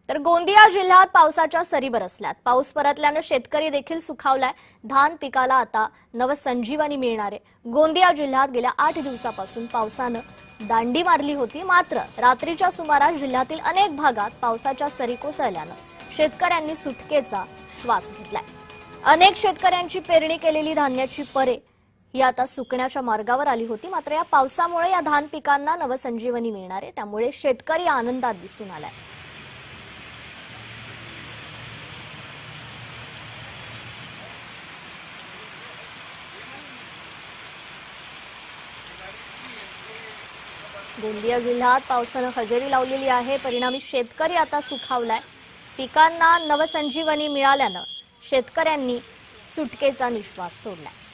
तर गोंदिया जिल्ह्यात पावसाच्या सरी बरसल्यात। पाऊस परतल्याने शेतकरी देखील सुखावलाय। धान पिकाला आता नवसंजीवनी मिळणार आहे। गोंदिया जिल्ह्यात गेल्या 8 दिवसापासून पावसाने दांडी मारली होती, मात्र रात्रीच्या सुमारास जिल्ह्यातील अनेक भागात पावसाच्या सरी कोसळल्याने शेतकऱ्यांनी सुटकेचा श्वास घेतलाय। अनेक शेतकऱ्यांची पेरणी केलेली धान्याची परे ही आता सुकण्याच्या मार्गावर आली होती, मात्र या पावसामुळे या धान पिकांना नवसंजीवनी मिळणार आहे, त्यामुळे शेतकरी आनंदात दिसून आलाय। गोंदिया जिल्ह्यात पावसाने हजेरी लावलेली आहे, परिणामी शेतकरी आता सुखावलाय। पिकांना नवसंजीवनी मिळाल्याने शेतकऱ्यांनी सुटकेचा निश्वास सोडलाय।